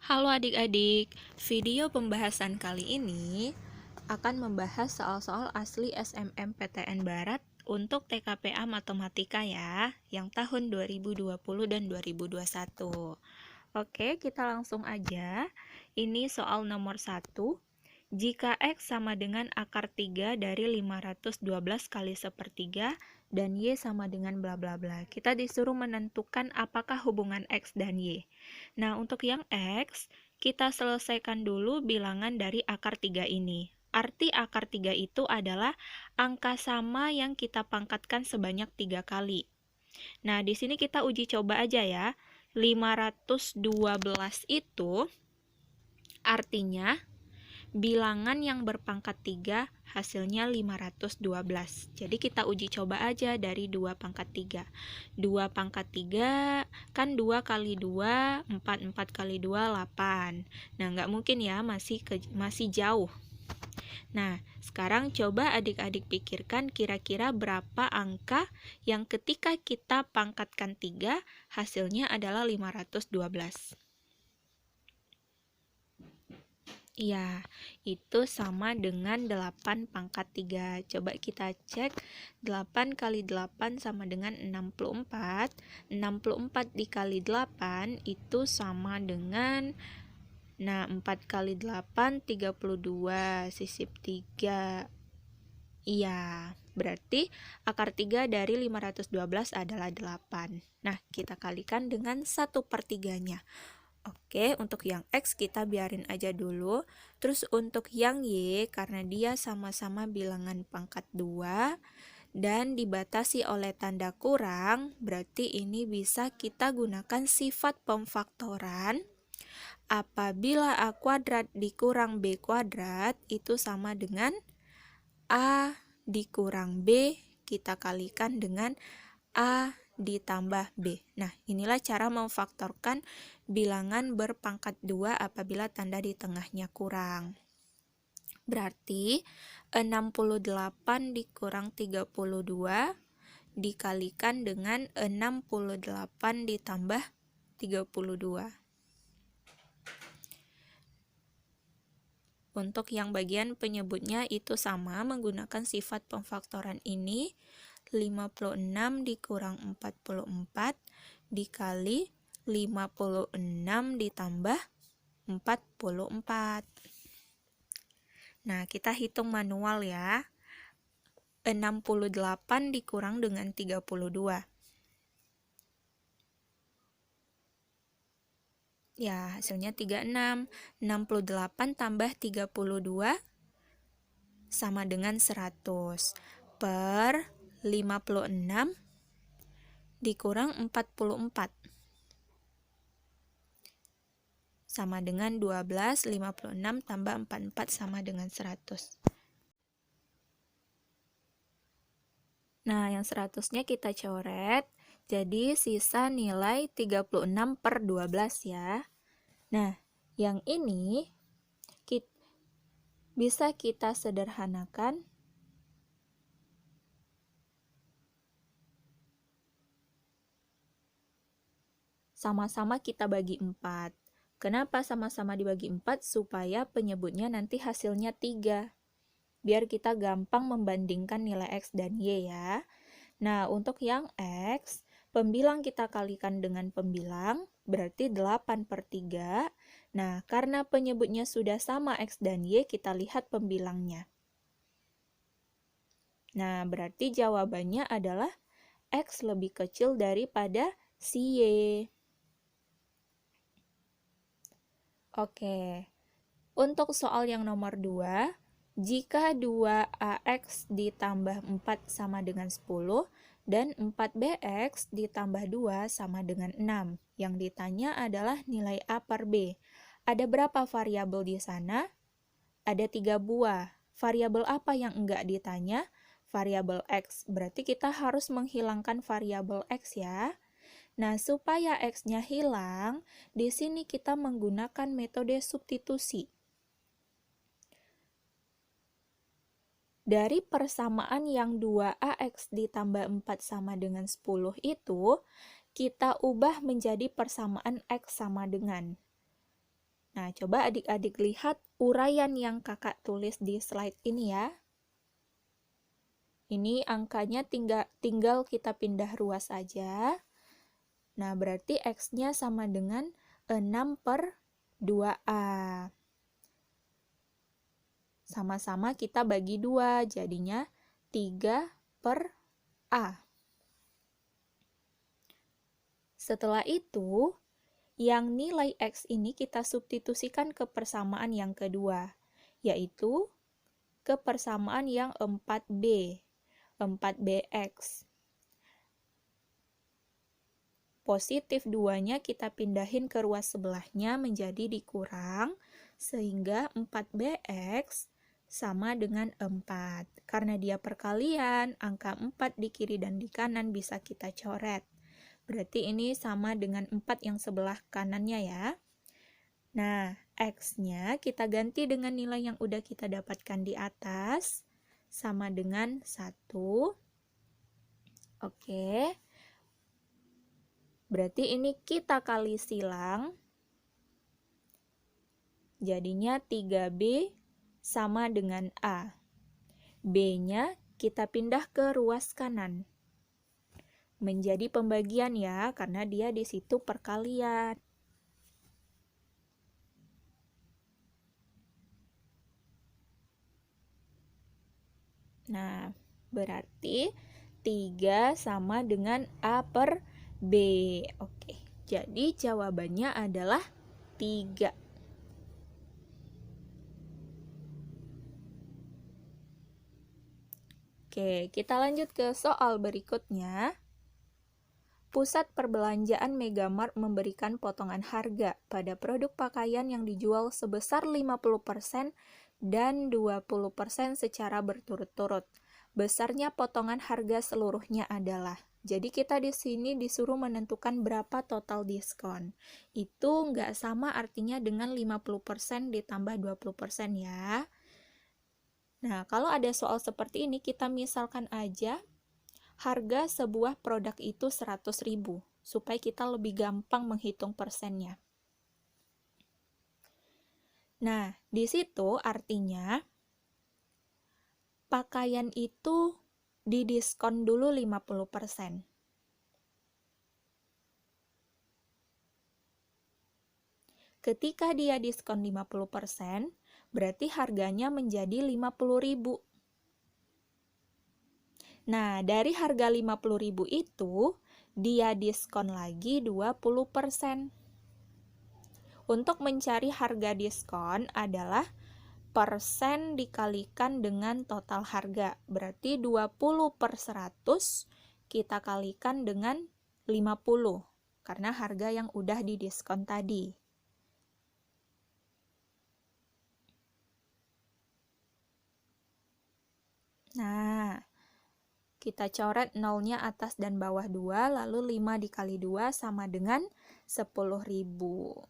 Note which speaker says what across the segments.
Speaker 1: Halo adik-adik, video pembahasan kali ini akan membahas soal-soal asli SMMPTN Barat untuk TKPA Matematika ya, yang tahun 2020 dan 2021. Oke, kita langsung aja. Ini soal nomor 1. Jika X sama dengan akar 3 dari 512 kali sepertiga dan Y sama dengan bla bla bla. Kita disuruh menentukan apakah hubungan X dan Y. Nah, untuk yang X, kita selesaikan dulu bilangan dari akar 3 ini. Arti akar 3 itu adalah angka sama yang kita pangkatkan sebanyak 3 kali. Nah, di sini kita uji coba aja ya. 512 itu artinya bilangan yang berpangkat 3 hasilnya 512. Jadi kita uji coba aja dari 2 pangkat 3. 2 pangkat 3 kan 2 kali 2, 4, 4 kali 2, 8. Nah, nggak mungkin ya, masih jauh. Nah, sekarang coba adik-adik pikirkan kira-kira berapa angka yang ketika kita pangkatkan 3 hasilnya adalah 512. Iya, itu sama dengan 8 pangkat 3. Coba kita cek, 8 kali 8 sama dengan 64. 64 dikali 8 itu sama dengan, 4 kali 8, 32, sisip 3. Iya, berarti akar 3 dari 512 adalah 8. Nah, kita kalikan dengan 1/3-nya. Oke, untuk yang X kita biarin aja dulu. Terus untuk yang Y, karena dia sama-sama bilangan pangkat 2 dan dibatasi oleh tanda kurang, berarti ini bisa kita gunakan sifat pemfaktoran. Apabila A kuadrat dikurang B kuadrat, itu sama dengan A dikurang B, kita kalikan dengan A ditambah B. Nah, inilah cara memfaktorkan bilangan berpangkat 2 apabila tanda di tengahnya kurang. Berarti 68 dikurang 32 dikalikan dengan 68 ditambah 32. Untuk yang bagian penyebutnya itu sama menggunakan sifat pemfaktoran ini. 56 dikurang 44 dikali 56 ditambah 44. Nah, kita hitung manual ya. 68 dikurang dengan 32. Ya, hasilnya 36. 68 tambah 32 sama dengan 100. Per 56 dikurang 44 sama dengan 12. 56 tambah 44 sama dengan 100. Nah, yang 100-nya kita coret, jadi sisa nilai 36/12 ya. Nah, yang ini bisa kita sederhanakan. Sama-sama kita bagi 4. Kenapa sama-sama dibagi 4? Supaya penyebutnya nanti hasilnya 3. Biar kita gampang membandingkan nilai X dan Y ya. Nah, untuk yang X, pembilang kita kalikan dengan pembilang, berarti 8/3. Nah, karena penyebutnya sudah sama X dan Y, kita lihat pembilangnya. Nah, berarti jawabannya adalah X lebih kecil daripada si Y. Oke, untuk soal yang nomor 2, jika 2AX ditambah 4 sama dengan 10 dan 4BX ditambah 2 sama dengan 6, yang ditanya adalah nilai A per B. Ada berapa variabel di sana? Ada 3 buah. Variabel apa yang enggak ditanya? Variabel X. Berarti kita harus menghilangkan variabel X ya. Nah, supaya X-nya hilang, di sini kita menggunakan metode substitusi. Dari persamaan yang 2AX ditambah 4 sama dengan 10 itu, kita ubah menjadi persamaan X sama dengan. Nah, coba adik-adik lihat uraian yang kakak tulis di slide ini ya. Ini angkanya tinggal kita pindah ruas aja. Nah, berarti X-nya sama dengan 6/2A. Sama-sama kita bagi 2, jadinya 3/A. Setelah itu, yang nilai X ini kita substitusikan ke persamaan yang kedua, yaitu ke persamaan yang 4B, 4BX. Positif 2-nya kita pindahin ke ruas sebelahnya menjadi dikurang, sehingga 4BX sama dengan 4. Karena dia perkalian, angka 4 di kiri dan di kanan bisa kita coret. Berarti ini sama dengan 4 yang sebelah kanannya ya. Nah, X-nya kita ganti dengan nilai yang udah kita dapatkan di atas, sama dengan 1. Oke. Berarti ini kita kali silang. Jadinya 3B sama dengan A. B-nya kita pindah ke ruas kanan. Menjadi pembagian ya, karena dia di situ perkalian. Nah, berarti 3 sama dengan A/B. Oke, jadi jawabannya adalah 3. Oke, kita lanjut ke soal berikutnya. Pusat perbelanjaan Megamart memberikan potongan harga pada produk pakaian yang dijual sebesar 50% dan 20% secara berturut-turut. Besarnya potongan harga seluruhnya adalah. Jadi kita di sini disuruh menentukan berapa total diskon. Itu nggak sama artinya dengan 50% ditambah 20% ya. Nah, kalau ada soal seperti ini, kita misalkan aja harga sebuah produk itu 100.000, supaya kita lebih gampang menghitung persennya. Nah, di situ artinya pakaian itu didiskon dulu 50%. Ketika dia diskon 50%, berarti harganya menjadi 50.000. Nah, dari harga 50.000 itu, dia diskon lagi 20%. Untuk mencari harga diskon adalah persen dikalikan dengan total harga. Berarti 20/100 kita kalikan dengan 50, karena harga yang udah didiskon tadi. Nah, kita coret nolnya atas dan bawah 2, lalu 5 dikali 2 sama dengan 10.000.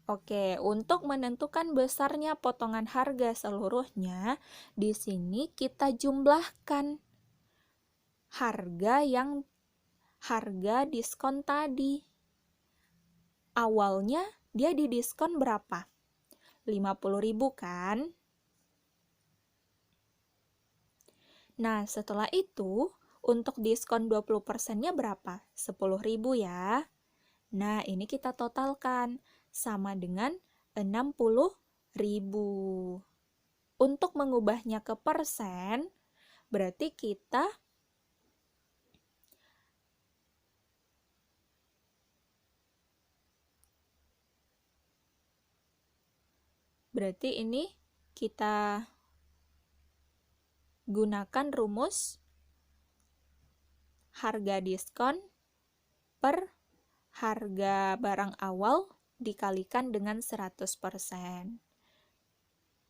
Speaker 1: Oke, untuk menentukan besarnya potongan harga seluruhnya, di sini kita jumlahkan harga diskon tadi. Awalnya dia didiskon berapa? 50.000 kan? Nah, setelah itu, untuk diskon 20%-nya berapa? 10.000 ya. Nah, ini kita totalkan, sama dengan 60.000. Untuk mengubahnya ke persen, berarti ini kita gunakan rumus harga diskon per harga barang awal dikalikan dengan 100%.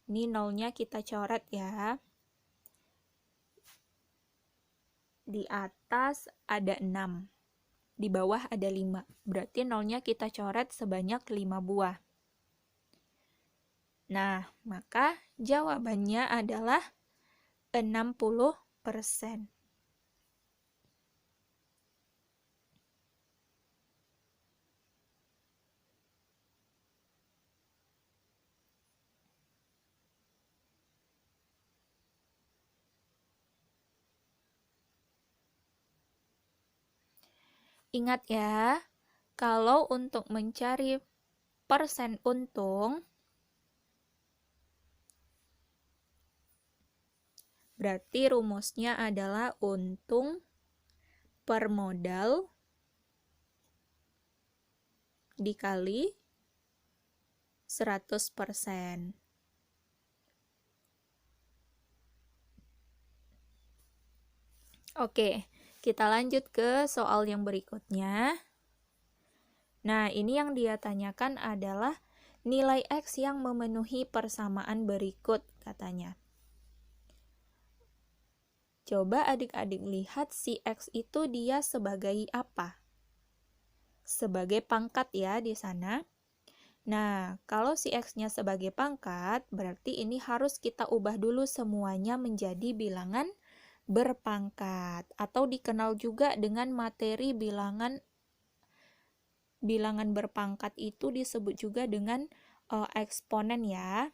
Speaker 1: Ini nolnya kita coret ya. Di atas ada 6, di bawah ada 5. Berarti nolnya kita coret sebanyak 5 buah. Nah, maka jawabannya adalah 60%. Ingat ya, kalau untuk mencari persen untung, berarti rumusnya adalah untung per modal dikali 100%. Oke, kita lanjut ke soal yang berikutnya. Nah, ini yang dia tanyakan adalah nilai X yang memenuhi persamaan berikut, katanya. Coba adik-adik lihat si X itu dia sebagai apa? Sebagai pangkat ya di sana. Nah, kalau si X-nya sebagai pangkat, berarti ini harus kita ubah dulu semuanya menjadi bilangan berpangkat. Atau dikenal juga dengan materi bilangan berpangkat itu disebut juga dengan eksponen ya.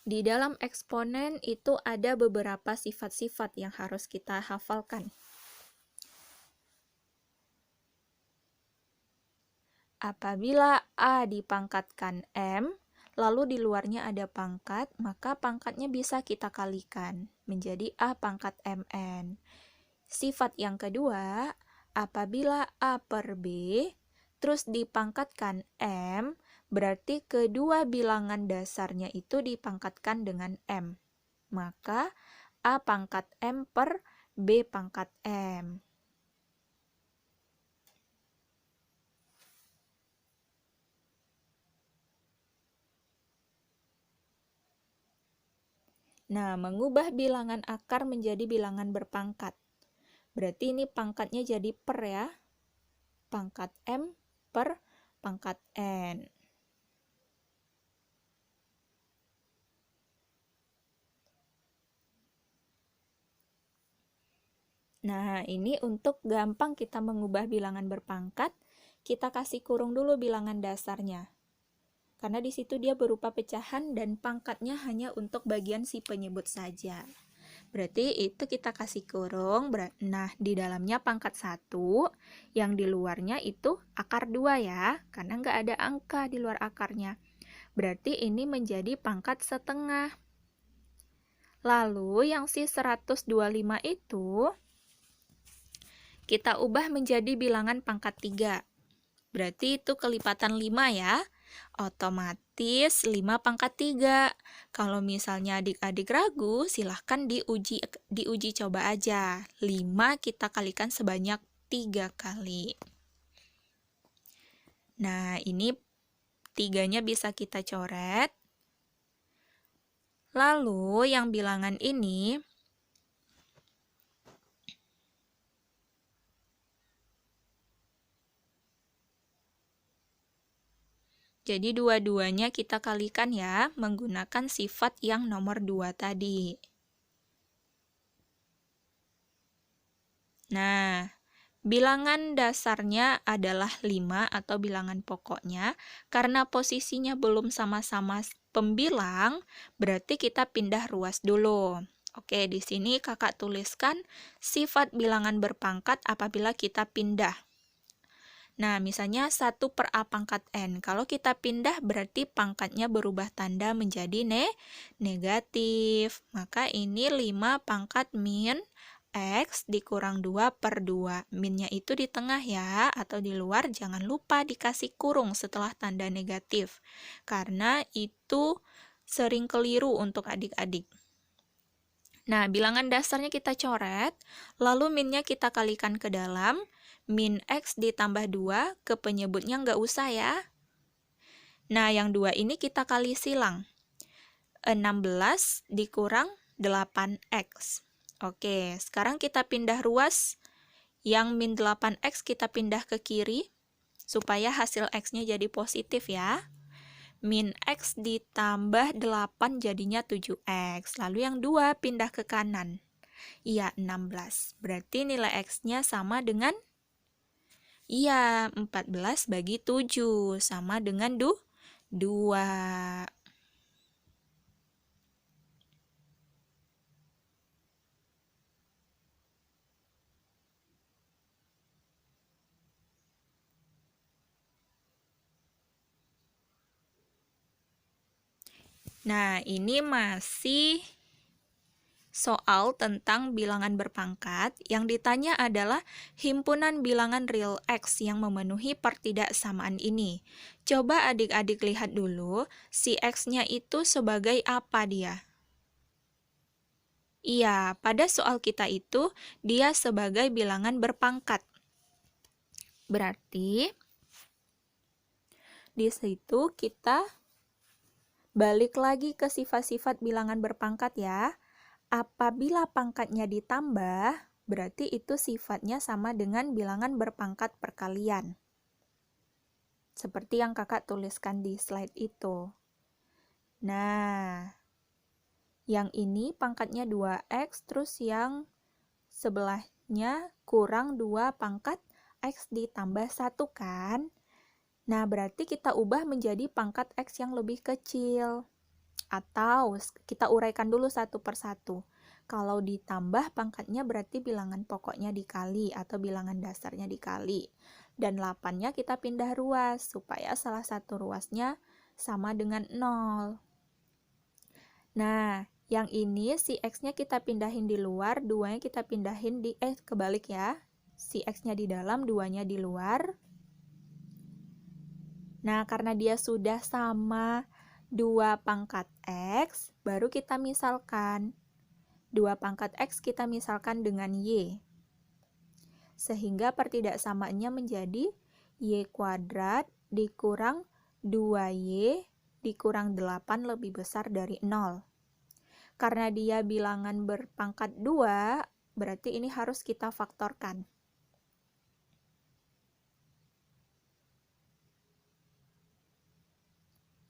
Speaker 1: Di dalam eksponen itu ada beberapa sifat-sifat yang harus kita hafalkan. Apabila A dipangkatkan M, lalu di luarnya ada pangkat, maka pangkatnya bisa kita kalikan menjadi A pangkat MN. Sifat yang kedua, apabila A per B, terus dipangkatkan M, berarti kedua bilangan dasarnya itu dipangkatkan dengan M. Maka A pangkat M per B pangkat M. Nah, mengubah bilangan akar menjadi bilangan berpangkat. Berarti ini pangkatnya jadi per ya. Pangkat M per pangkat N. Nah, ini untuk gampang kita mengubah bilangan berpangkat, kita kasih kurung dulu bilangan dasarnya. Karena di situ dia berupa pecahan dan pangkatnya hanya untuk bagian si penyebut saja. Berarti itu kita kasih kurung. Nah, di dalamnya pangkat 1, yang di luarnya itu akar 2 ya, karena nggak ada angka di luar akarnya. Berarti ini menjadi pangkat setengah. Lalu yang si 125 itu kita ubah menjadi bilangan pangkat 3. Berarti itu kelipatan 5 ya. Otomatis 5 pangkat 3. Kalau misalnya adik-adik ragu, silahkan diuji coba aja. 5 kita kalikan sebanyak 3 kali. Nah, ini 3-nya bisa kita coret. Lalu yang bilangan ini jadi dua-duanya kita kalikan ya, menggunakan sifat yang nomor 2 tadi. Nah, bilangan dasarnya adalah 5 atau bilangan pokoknya. Karena posisinya belum sama-sama pembilang, berarti kita pindah ruas dulu. Oke, di sini kakak tuliskan sifat bilangan berpangkat apabila kita pindah. Nah, misalnya 1 per A pangkat N. Kalau kita pindah berarti pangkatnya berubah tanda menjadi negatif. Maka ini 5 pangkat min X dikurang 2 per 2. Minnya itu di tengah ya, atau di luar. Jangan lupa dikasih kurung setelah tanda negatif. Karena itu sering keliru untuk adik-adik. Nah, bilangan dasarnya kita coret, lalu minnya kita kalikan ke dalam. Min X ditambah 2, ke penyebutnya nggak usah ya. Nah, yang 2 ini kita kali silang. 16 dikurang 8X. Oke, sekarang kita pindah ruas. Yang min 8X kita pindah ke kiri, supaya hasil X-nya jadi positif ya. Min X ditambah 8 jadinya 7X. Lalu yang 2 pindah ke kanan. Iya, 16. Berarti nilai X-nya sama dengan 14 bagi 7 sama dengan 2. Nah, ini masih soal tentang bilangan berpangkat. Yang ditanya adalah himpunan bilangan real X yang memenuhi pertidaksamaan ini. Coba adik-adik lihat dulu, si X-nya itu sebagai apa dia? Iya, pada soal kita itu, dia sebagai bilangan berpangkat. Berarti, di situ kita balik lagi ke sifat-sifat bilangan berpangkat ya. Apabila pangkatnya ditambah, berarti itu sifatnya sama dengan bilangan berpangkat perkalian. Seperti yang kakak tuliskan di slide itu. Nah, yang ini pangkatnya 2x, terus yang sebelahnya kurang 2 pangkat x ditambah 1 kan? Nah, berarti kita ubah menjadi pangkat x yang lebih kecil. Atau kita uraikan dulu satu persatu. Kalau ditambah pangkatnya berarti bilangan pokoknya dikali atau bilangan dasarnya dikali. Dan 8-nya kita pindah ruas supaya salah satu ruasnya sama dengan 0. Nah, yang ini si x-nya kita pindahin di luar, 2-nya kita pindahin di, kebalik ya. Si x-nya di dalam, 2-nya di luar. Nah, karena dia sudah sama 2 pangkat X, baru kita misalkan. 2 pangkat X kita misalkan dengan Y. Sehingga pertidaksamaannya menjadi Y kuadrat dikurang 2Y dikurang 8 lebih besar dari 0. Karena dia bilangan berpangkat 2, berarti ini harus kita faktorkan.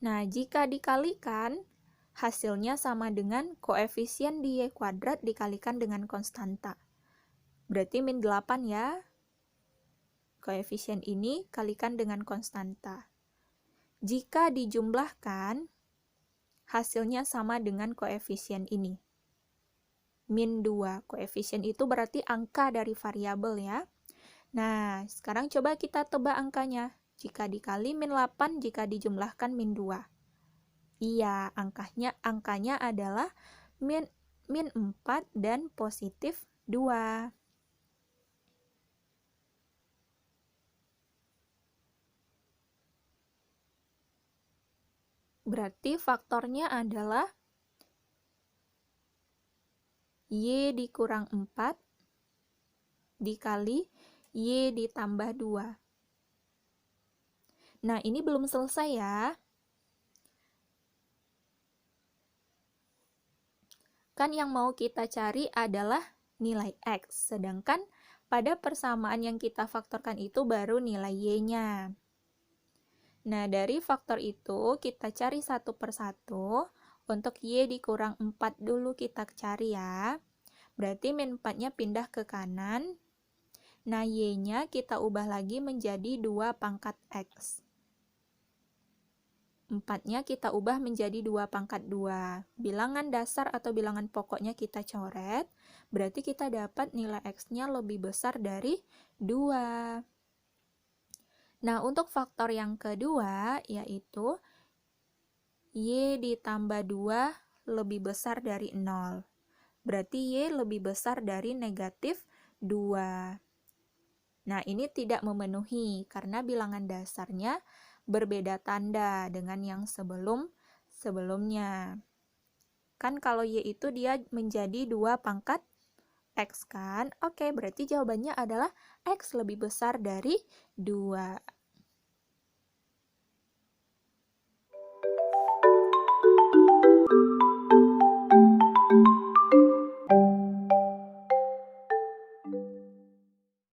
Speaker 1: Nah, jika dikalikan, hasilnya sama dengan koefisien di Y kuadrat dikalikan dengan konstanta. Berarti min 8 ya. Koefisien ini kalikan dengan konstanta. Jika dijumlahkan, hasilnya sama dengan koefisien ini. Min 2. Koefisien itu berarti angka dari variabel ya. Nah, sekarang coba kita tebak angkanya. Jika dikali min 8, jika dijumlahkan min 2. Iya, angkanya adalah min 4 dan positif 2. Berarti faktornya adalah Y dikurang 4 dikali Y ditambah 2. Nah, ini belum selesai ya. Kan yang mau kita cari adalah nilai X, sedangkan pada persamaan yang kita faktorkan itu baru nilai Y-nya. Nah, dari faktor itu kita cari satu persatu. Untuk Y dikurang 4 dulu kita cari ya. Berarti min 4-nya pindah ke kanan. Nah, Y-nya kita ubah lagi menjadi 2 pangkat X. 4-nya kita ubah menjadi 2 pangkat 2. Bilangan dasar atau bilangan pokoknya kita coret, berarti kita dapat nilai X-nya lebih besar dari 2. Nah, untuk faktor yang kedua, yaitu Y ditambah 2 lebih besar dari 0. Berarti Y lebih besar dari negatif 2. Nah, ini tidak memenuhi karena bilangan dasarnya berbeda tanda dengan yang sebelumnya. Kan kalau Y itu dia menjadi 2 pangkat X kan? Oke, berarti jawabannya adalah X lebih besar dari 2.